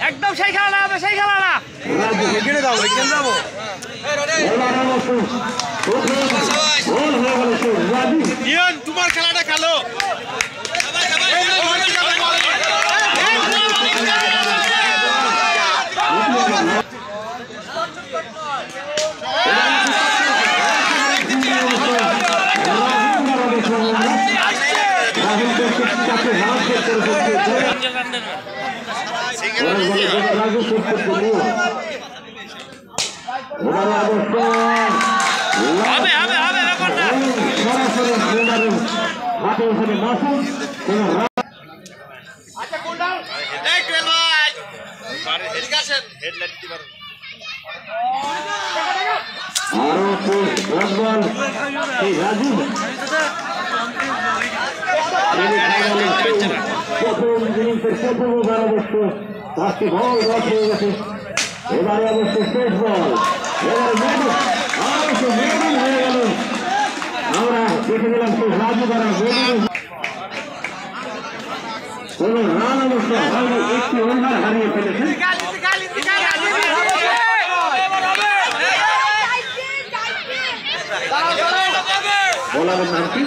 একদম সেই খেলা না হবে, সেই খেলা না। এখানে যাবো, এখানে যাবো। তোমার খেলাটা খেলো। এবারে অবশ্য শেষ বল, আমরা দেখে দিলাম সেই রাজু দ্বারা কোন রান অবশ্য হয়নি, একটি ওভার হারিয়ে ফেলেছে। বলারের নাম কি?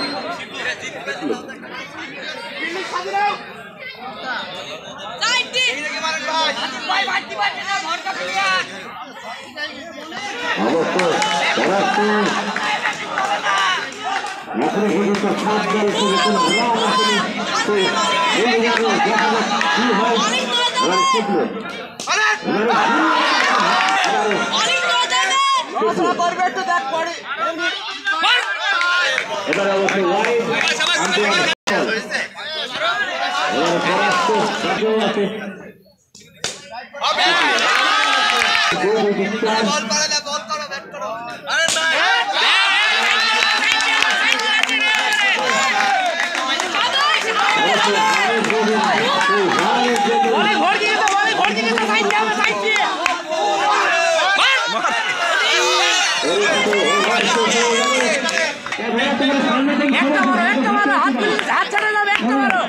এবার অবশ্যই হাত ছাড়া যাবে, একটা মারো।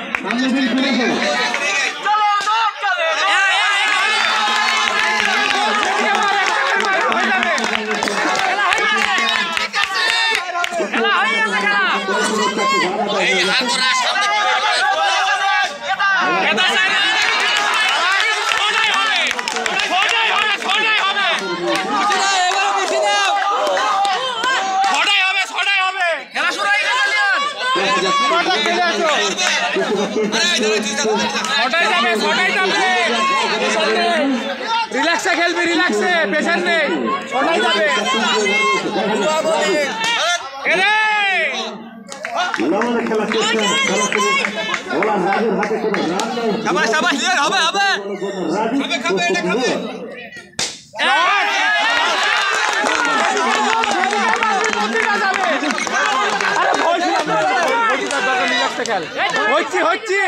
রিল্যাক্সে খেলবি, রিল্যাক্সে, প্রেশার নেই, ছটাই যাবে। হচ্ছে হচ্ছে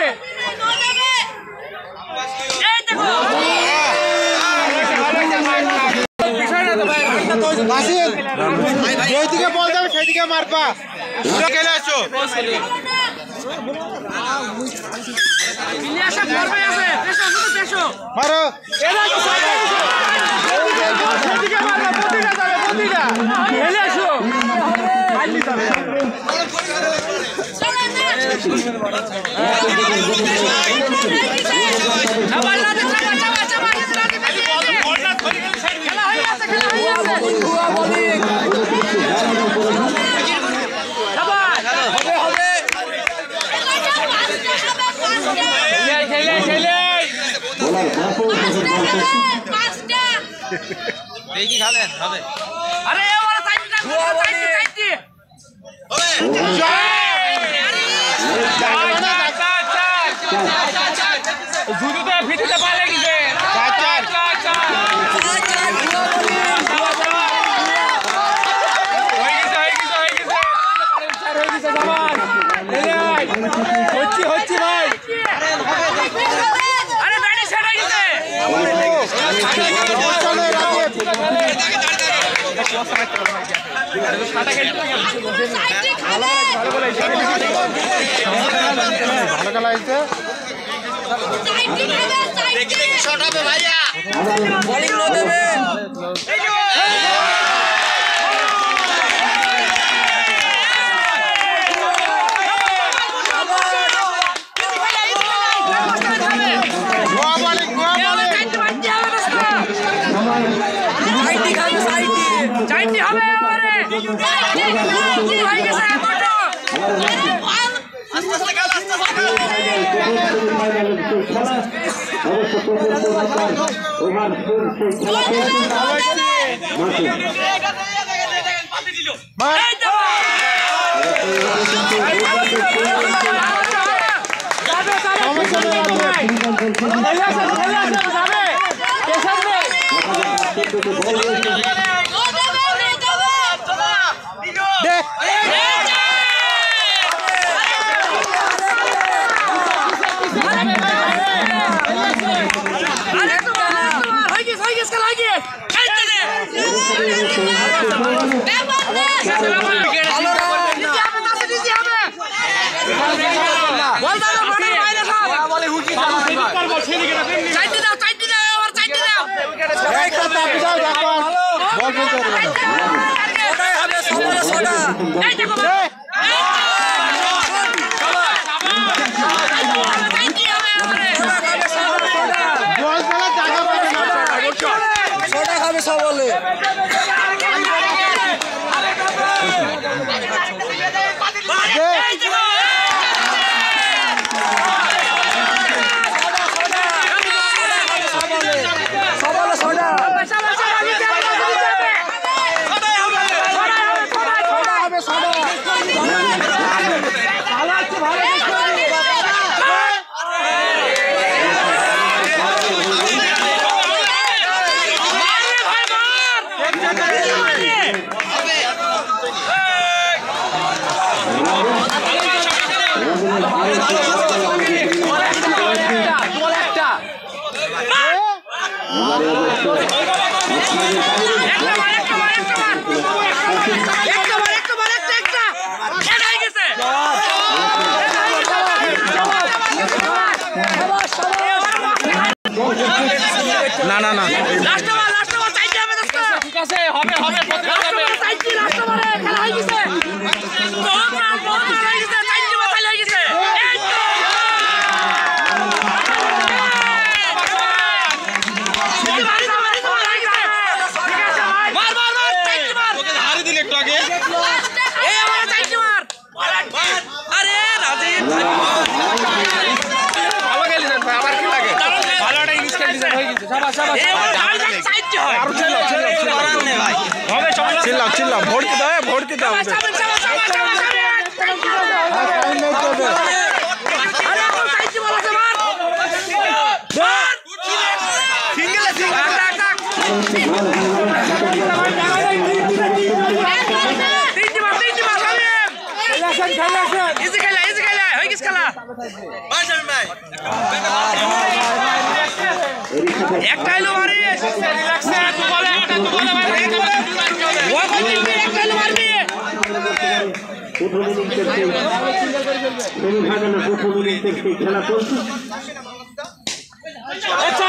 যেদিকে বল যাবে সেদিকে মারবা, খেলে আসো। মারো জুতোতে ফিটিতে পারে গেছে। হচ্ছে ভাই, আরে ব্যাটি সেট হয়ে গেছে। ভালো খেলা হয়েছে। বলিং নো দেবে চারটি হবে এবারে হয়ে গেছে না না না লাস্ট ওভার চাইতে হবে দোস্ত ঠিক আছে হবে হবে চাইতে লাস্ট ওভারে খেলা হয়ে গেছে বহুত হয়ে গেছে চাইতে বাতাল হয়ে গেছে চিল্লা ভোট দিতে হবে একটা এলো মারি রিল্যাক্সে একটা বলে খেলা চলছে একটা